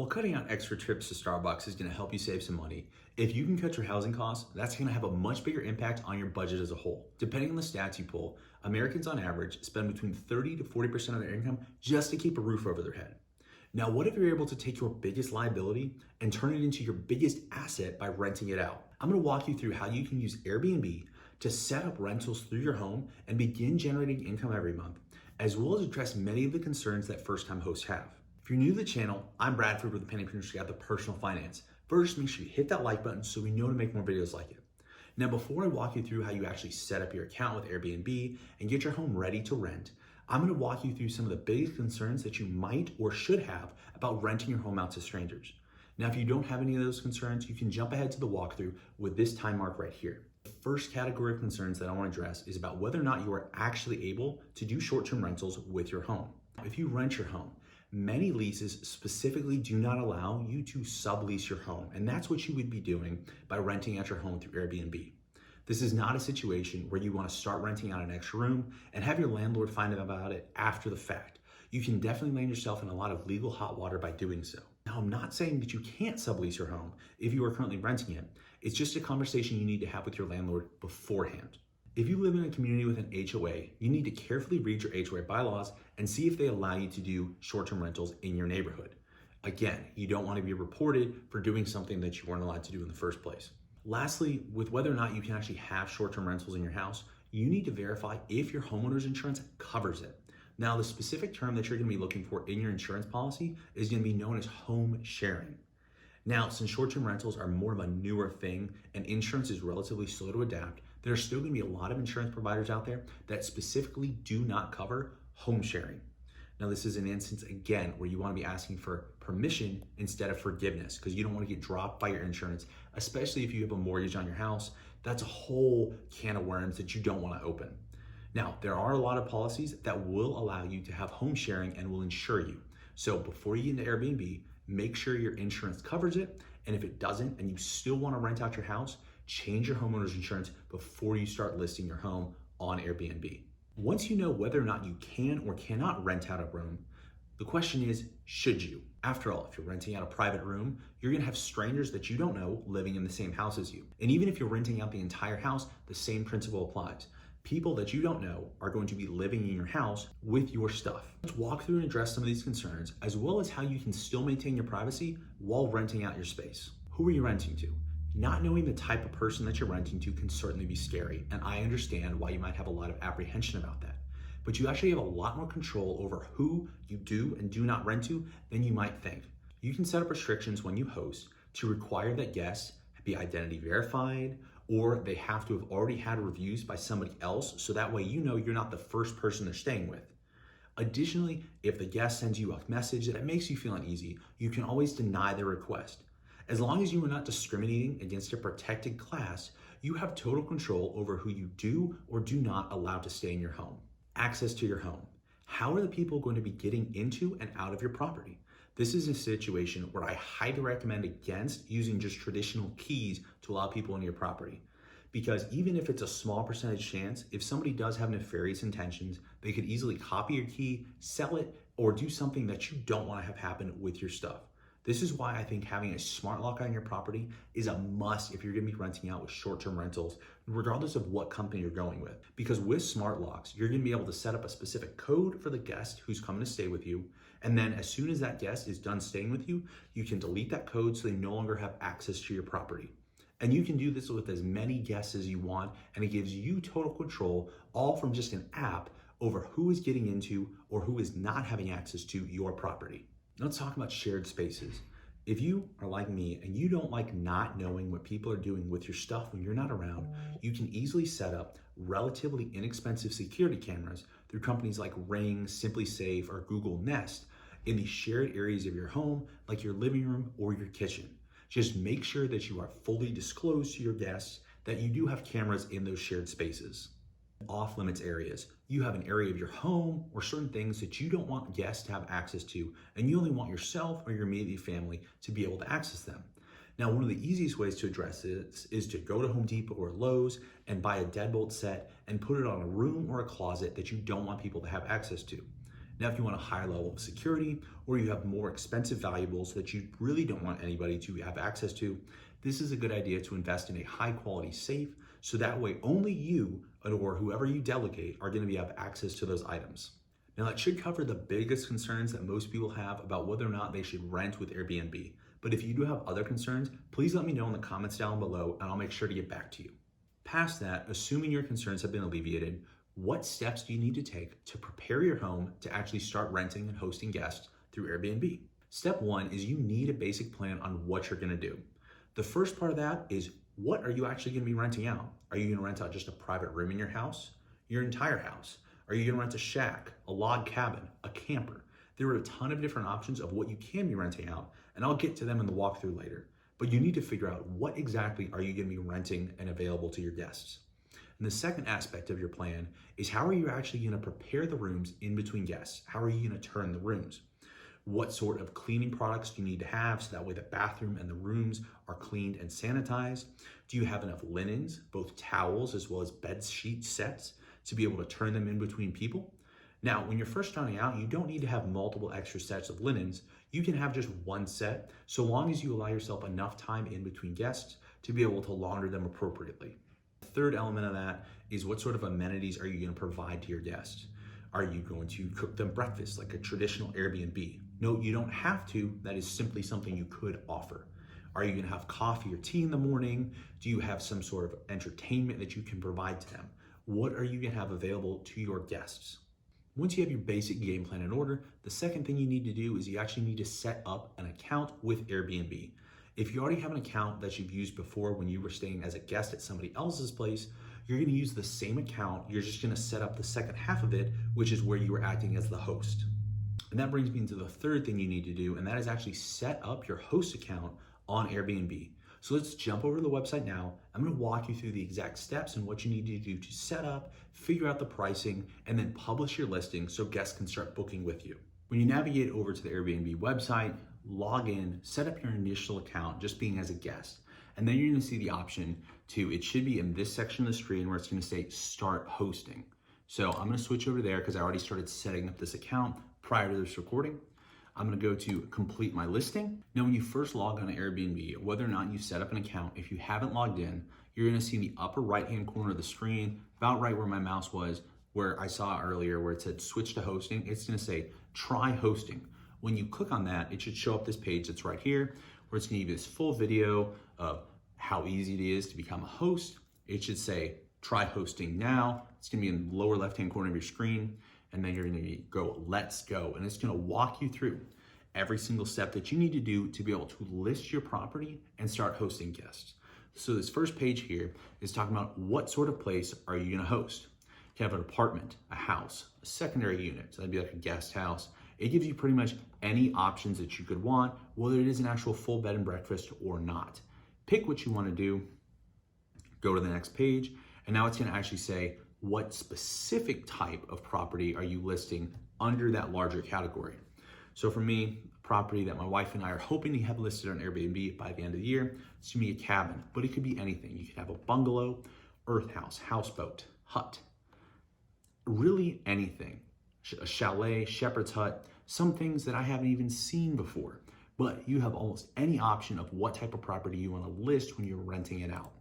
While cutting out extra trips to Starbucks is going to help you save some money, if you can cut your housing costs, that's going to have a much bigger impact on your budget as a whole. Depending on the stats you pull, Americans on average spend between 30 to 40% of their income just to keep a roof over their head. Now, what if you're able to take your biggest liability and turn it into your biggest asset by renting it out? I'm going to walk you through how you can use Airbnb to set up rentals through your home and begin generating income every month, as well as address many of the concerns that first-time hosts have. If you're new to the channel, I'm Bradford with the Penny Pinterest Guide to Personal Finance. First, make sure you hit that like button so we know to make more videos like it. Now, before I walk you through how you actually set up your account with Airbnb and get your home ready to rent, I'm going to walk you through some of the biggest concerns that you might or should have about renting your home out to strangers. Now, if you don't have any of those concerns, you can jump ahead to the walkthrough with this time mark right here. The first category of concerns that I want to address is about whether or not you are actually able to do short-term rentals with your home. If you rent your home, many leases specifically do not allow you to sublease your home, and that's what you would be doing by renting out your home through Airbnb. This is not a situation where you want to start renting out an extra room and have your landlord find out about it after the fact. You can definitely land yourself in a lot of legal hot water by doing so. Now, I'm not saying that you can't sublease your home if you are currently renting it. It's just a conversation you need to have with your landlord beforehand. If you live in a community with an HOA, you need to carefully read your HOA bylaws and see if they allow you to do short-term rentals in your neighborhood. Again, you don't want to be reported for doing something that you weren't allowed to do in the first place. Lastly, with whether or not you can actually have short-term rentals in your house, you need to verify if your homeowner's insurance covers it. Now, the specific term that you're going to be looking for in your insurance policy is going to be known as home sharing. Now, since short-term rentals are more of a newer thing and insurance is relatively slow to adapt, there are still going to be a lot of insurance providers out there that specifically do not cover home sharing. Now, this is an instance, again, where you want to be asking for permission instead of forgiveness because you don't want to get dropped by your insurance, especially if you have a mortgage on your house. That's a whole can of worms that you don't want to open. Now, there are a lot of policies that will allow you to have home sharing and will insure you. So before you get into Airbnb, make sure your insurance covers it. And if it doesn't and you still want to rent out your house, change your homeowner's insurance before you start listing your home on Airbnb. Once you know whether or not you can or cannot rent out a room, the question is, should you? After all, if you're renting out a private room, you're gonna have strangers that you don't know living in the same house as you. And even if you're renting out the entire house, the same principle applies. People that you don't know are going to be living in your house with your stuff. Let's walk through and address some of these concerns, as well as how you can still maintain your privacy while renting out your space. Who are you renting to? Not knowing the type of person that you're renting to can certainly be scary, and I understand why you might have a lot of apprehension about that. But you actually have a lot more control over who you do and do not rent to than you might think. You can set up restrictions when you host to require that guests be identity verified, or they have to have already had reviews by somebody else, so that way you know you're not the first person they're staying with. Additionally, if the guest sends you a message that makes you feel uneasy, you can always deny their request. As long as you are not discriminating against a protected class, you have total control over who you do or do not allow to stay in your home. Access to your home. How are the people going to be getting into and out of your property? This is a situation where I highly recommend against using just traditional keys to allow people into your property. Because even if it's a small percentage chance, if somebody does have nefarious intentions, they could easily copy your key, sell it, or do something that you don't want to have happen with your stuff. This is why I think having a smart lock on your property is a must if you're going to be renting out with short-term rentals, regardless of what company you're going with. Because with smart locks, you're going to be able to set up a specific code for the guest who's coming to stay with you. And then as soon as that guest is done staying with you, you can delete that code so they no longer have access to your property. And you can do this with as many guests as you want, and it gives you total control, all from just an app, over who is getting into or who is not having access to your property. Let's talk about shared spaces. If you are like me and you don't like not knowing what people are doing with your stuff when you're not around, you can easily set up relatively inexpensive security cameras through companies like Ring, Simply Safe, or Google Nest in the shared areas of your home, like your living room or your kitchen. Just make sure that you are fully disclosed to your guests that you do have cameras in those shared spaces. Off limits areas. You have an area of your home or certain things that you don't want guests to have access to, and you only want yourself or your immediate family to be able to access them. Now, one of the easiest ways to address this is to go to Home Depot or Lowe's and buy a deadbolt set and put it on a room or a closet that you don't want people to have access to. Now, if you want a higher level of security or you have more expensive valuables that you really don't want anybody to have access to, this is a good idea to invest in a high quality safe, so that way only you or whoever you delegate are going to have access to those items. Now, that should cover the biggest concerns that most people have about whether or not they should rent with Airbnb. But if you do have other concerns, please let me know in the comments down below and I'll make sure to get back to you. Past that, assuming your concerns have been alleviated, what steps do you need to take to prepare your home to actually start renting and hosting guests through Airbnb? Step one is you need a basic plan on what you're going to do. The first part of that is, what are you actually going to be renting out? Are you going to rent out just a private room in your house, your entire house? Are you going to rent a shack, a log cabin, a camper? There are a ton of different options of what you can be renting out, and I'll get to them in the walkthrough later. But you need to figure out what exactly are you going to be renting and available to your guests. And the second aspect of your plan is, how are you actually going to prepare the rooms in between guests? How are you going to turn the rooms? What sort of cleaning products do you need to have so that way the bathroom and the rooms are cleaned and sanitized? Do you have enough linens, both towels as well as bed sheet sets, to be able to turn them in between people? Now, when you're first starting out, you don't need to have multiple extra sets of linens. You can have just one set, so long as you allow yourself enough time in between guests to be able to launder them appropriately. The third element of that is, what sort of amenities are you going to provide to your guests? Are you going to cook them breakfast like a traditional Airbnb? No, you don't have to. That is simply something you could offer. Are you going to have coffee or tea in the morning? Do you have some sort of entertainment that you can provide to them? What are you going to have available to your guests? Once you have your basic game plan in order, the second thing you need to do is you actually need to set up an account with Airbnb. If you already have an account that you've used before when you were staying as a guest at somebody else's place, you're going to use the same account. You're just going to set up the second half of it, which is where you are acting as the host. And that brings me into the third thing you need to do, and that is actually set up your host account on Airbnb. So let's jump over to the website now. I'm going to walk you through the exact steps and what you need to do to set up, figure out the pricing, and then publish your listing so guests can start booking with you. When you navigate over to the Airbnb website, log in, set up your initial account just being as a guest. And then you're going to see the option to, it should be in this section of the screen where it's going to say start hosting. So I'm going to switch over there because I already started setting up this account prior to this recording. I'm going to go to complete my listing. Now, when you first log on to Airbnb, whether or not you set up an account, if you haven't logged in, you're going to see in the upper right-hand corner of the screen, about right where my mouse was, where I saw earlier where it said switch to hosting, it's going to say try hosting. When you click on that, it should show up this page that's right here, where it's going to give you this full video of how easy it is to become a host. It should say try hosting now. It's going to be in the lower left-hand corner of your screen. And then you're going to go, let's go. And it's going to walk you through every single step that you need to do to be able to list your property and start hosting guests. So this first page here is talking about what sort of place are you going to host. You have an apartment, a house, a secondary unit. So that'd be like a guest house. It gives you pretty much any options that you could want, whether it is an actual full bed and breakfast or not. Pick what you want to do, go to the next page, and now it's going to actually say, what specific type of property are you listing under that larger category? So for me, property that my wife and I are hoping to have listed on Airbnb by the end of the year, it's gonna be a cabin, but it could be anything. You could have a bungalow, earth house, houseboat, hut, really anything. A chalet, shepherd's hut, some things that I haven't even seen before, but you have almost any option of what type of property you wanna list when you're renting it out.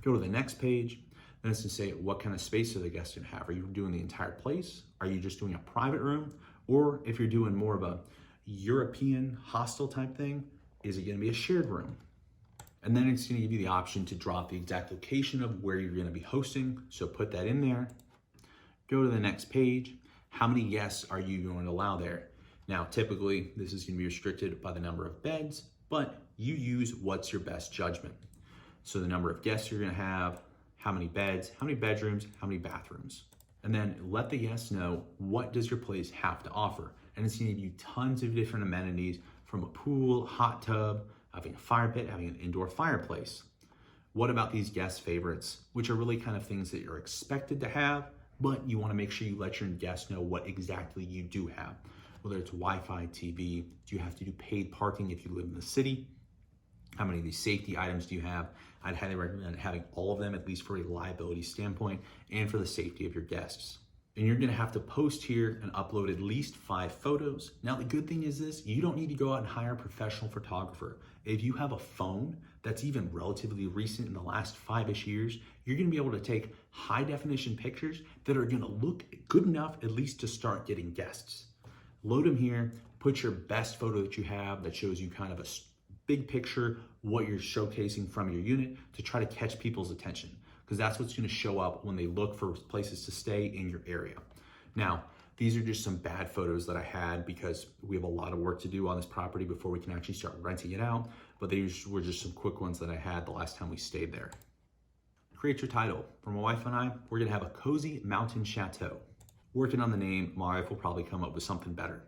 Go to the next page. Then it's to say, what kind of space are the guests gonna have? Are you doing the entire place? Are you just doing a private room? Or if you're doing more of a European hostel type thing, is it gonna be a shared room? And then it's gonna give you the option to drop the exact location of where you're gonna be hosting. So put that in there. Go to the next page. How many guests are you going to allow there? Now, typically, this is gonna be restricted by the number of beds, but you use what's your best judgment. So the number of guests you're gonna have, how many beds, how many bedrooms, how many bathrooms. And then let the guests know, what does your place have to offer? And it's gonna give you tons of different amenities, from a pool, hot tub, having a fire pit, having an indoor fireplace. What about these guest favorites, which are really kind of things that you're expected to have, but you wanna make sure you let your guests know what exactly you do have. Whether it's Wi-Fi, TV, do you have to do paid parking if you live in the city? How many of these safety items do you have? I'd highly recommend having all of them, at least for a liability standpoint and for the safety of your guests. And you're gonna have to post here and upload at least 5 photos. Now, the good thing is this, you don't need to go out and hire a professional photographer. If you have a phone that's even relatively recent in the last 5-ish years, you're gonna be able to take high definition pictures that are gonna look good enough at least to start getting guests. Load them here, put your best photo that you have that shows you kind of a big picture, what you're showcasing from your unit to try to catch people's attention, because that's what's gonna show up when they look for places to stay in your area. Now, these are just some bad photos that I had because we have a lot of work to do on this property before we can actually start renting it out, but these were just some quick ones that I had the last time we stayed there. Create your title. For my wife and I, we're gonna have a cozy mountain chateau. Working on the name, my wife will probably come up with something better.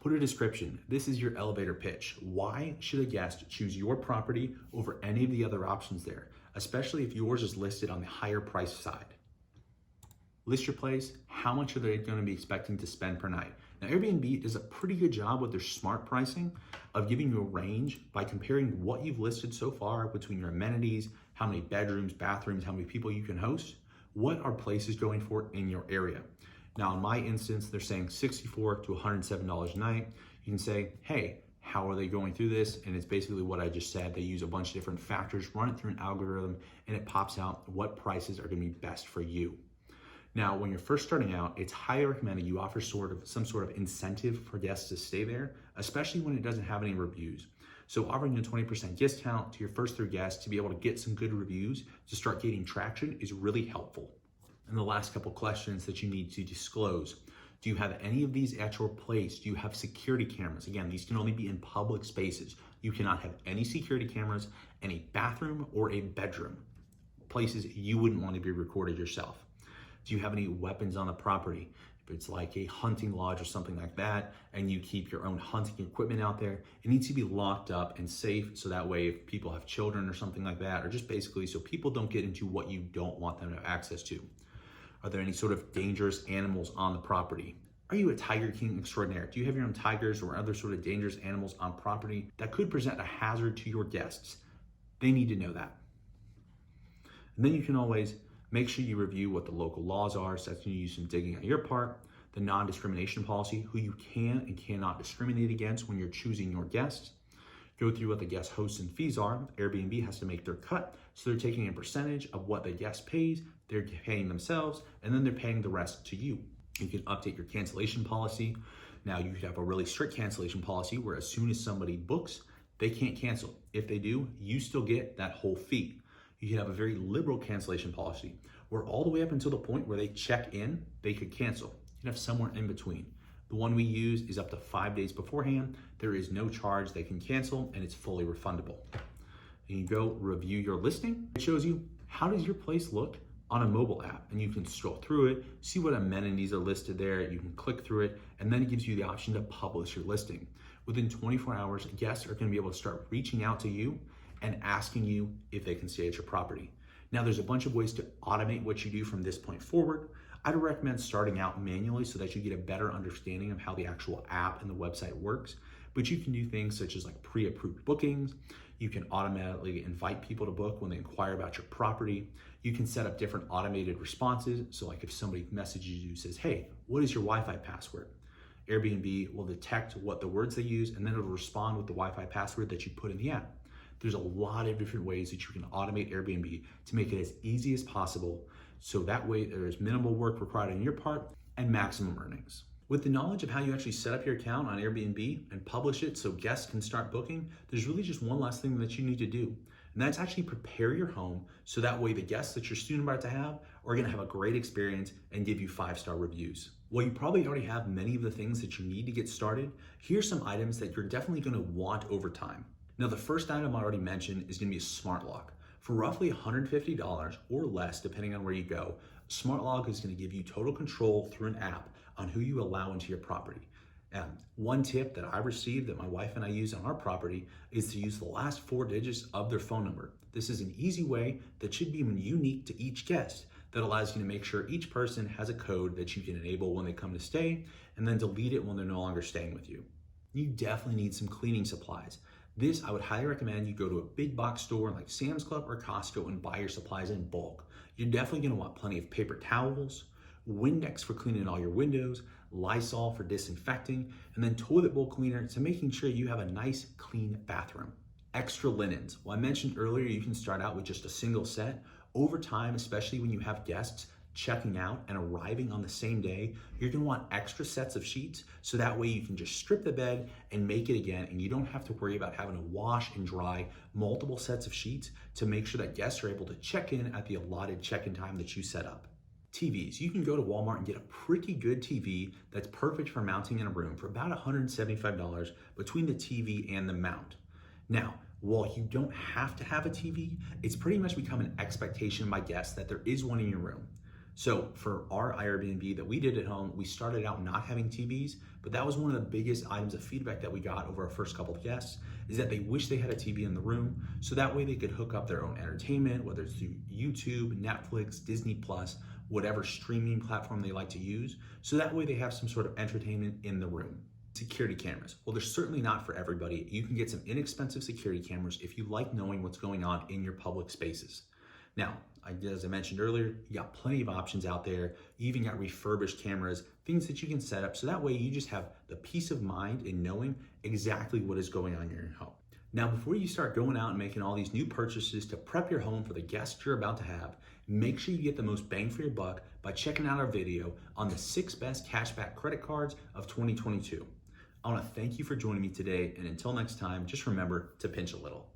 Put a description. This is your elevator pitch. Why should a guest choose your property over any of the other options there, especially if yours is listed on the higher price side? List your place. How much are they going to be expecting to spend per night? Now, Airbnb does a pretty good job with their smart pricing of giving you a range by comparing what you've listed so far between your amenities, how many bedrooms, bathrooms, how many people you can host, what are places going for in your area. Now, in my instance, they're saying $64 to $107 a night. You can say, hey, how are they going through this? And it's basically what I just said. They use a bunch of different factors, run it through an algorithm, and it pops out what prices are gonna be best for you. Now, when you're first starting out, it's highly recommended you offer some sort of incentive for guests to stay there, especially when it doesn't have any reviews. So offering a 20% discount to your first 3 guests to be able to get some good reviews to start gaining traction is really helpful. And the last couple questions that you need to disclose. Do you have any of these at your place? Do you have security cameras? Again, these can only be in public spaces. You cannot have any security cameras in a bathroom or a bedroom, places you wouldn't want to be recorded yourself. Do you have any weapons on the property? If it's like a hunting lodge or something like that, and you keep your own hunting equipment out there, it needs to be locked up and safe, so that way if people have children or something like that, or just basically so people don't get into what you don't want them to have access to. Are there any sort of dangerous animals on the property? Are you a Tiger King extraordinaire? Do you have your own tigers or other sort of dangerous animals on property that could present a hazard to your guests? They need to know that. And then you can always make sure you review what the local laws are, so that's going to use some digging on your part, the non-discrimination policy, who you can and cannot discriminate against when you're choosing your guests. Go through what the guest hosts and fees are. Airbnb has to make their cut, so they're taking a percentage of what the guest pays, they're paying themselves, and then they're paying the rest to you. You can update your cancellation policy. Now, you could have a really strict cancellation policy where as soon as somebody books, they can't cancel. If they do, you still get that whole fee. You can have a very liberal cancellation policy where all the way up until the point where they check in, they could cancel. You can have somewhere in between. The one we use is up to 5 days beforehand. There is no charge, they can cancel, and it's fully refundable. And you go review your listing. It shows you how does your place look on a mobile app, and you can scroll through it, see what amenities are listed there, you can click through it, and then it gives you the option to publish your listing. Within 24 hours, guests are gonna be able to start reaching out to you and asking you if they can stay at your property. Now, there's a bunch of ways to automate what you do from this point forward. I'd recommend starting out manually so that you get a better understanding of how the actual app and the website works. But you can do things such as like pre-approved bookings. You can automatically invite people to book when they inquire about your property. You can set up different automated responses. So like if somebody messages you, says, hey, what is your Wi-Fi password? Airbnb will detect what the words they use, and then it'll respond with the Wi-Fi password that you put in the app. There's a lot of different ways that you can automate Airbnb to make it as easy as possible, so that way there's minimal work required on your part and maximum earnings. With the knowledge of how you actually set up your account on Airbnb and publish it so guests can start booking, there's really just one last thing that you need to do, and that's actually prepare your home so that way the guests that you're soon about to have are gonna have a great experience and give you 5-star reviews. While you probably already have many of the things that you need to get started, here's some items that you're definitely gonna want over time. Now, the first item I already mentioned is gonna be a smart lock. For roughly $150 or less, depending on where you go, a smart lock is gonna give you total control through an app on who you allow into your property. One tip that I received that my wife and I use on our property is to use the last 4 digits of their phone number. This is an easy way that should be unique to each guest that allows you to make sure each person has a code that you can enable when they come to stay and then delete it when they're no longer staying with you. You definitely need some cleaning supplies. This, I would highly recommend you go to a big box store like Sam's Club or Costco and buy your supplies in bulk. You're definitely gonna want plenty of paper towels, Windex for cleaning all your windows, Lysol for disinfecting, and then toilet bowl cleaner to making sure you have a nice, clean bathroom. Extra linens. Well, I mentioned earlier you can start out with just a single set. Over time, especially when you have guests checking out and arriving on the same day, you're gonna want extra sets of sheets so that way you can just strip the bed and make it again, and you don't have to worry about having to wash and dry multiple sets of sheets to make sure that guests are able to check in at the allotted check-in time that you set up. TVs. You can go to Walmart and get a pretty good TV that's perfect for mounting in a room for about $175 between the TV and the mount. Now, while you don't have to have a TV, it's pretty much become an expectation by guests that there is one in your room. So for our Airbnb that we did at home, we started out not having TVs, but that was one of the biggest items of feedback that we got over our first couple of guests, is that they wish they had a TV in the room, so that way they could hook up their own entertainment, whether it's through YouTube, Netflix, Disney Plus, whatever streaming platform they like to use, so that way they have some sort of entertainment in the room. Security cameras. Well, they're certainly not for everybody. You can get some inexpensive security cameras if you like knowing what's going on in your public spaces. Now, as I mentioned earlier, you got plenty of options out there. You even got refurbished cameras, things that you can set up so that way you just have the peace of mind in knowing exactly what is going on in your home. Now, before you start going out and making all these new purchases to prep your home for the guests you're about to have, make sure you get the most bang for your buck by checking out our video on the 6 best cashback credit cards of 2022. I want to thank you for joining me today, and until next time, just remember to pinch a little.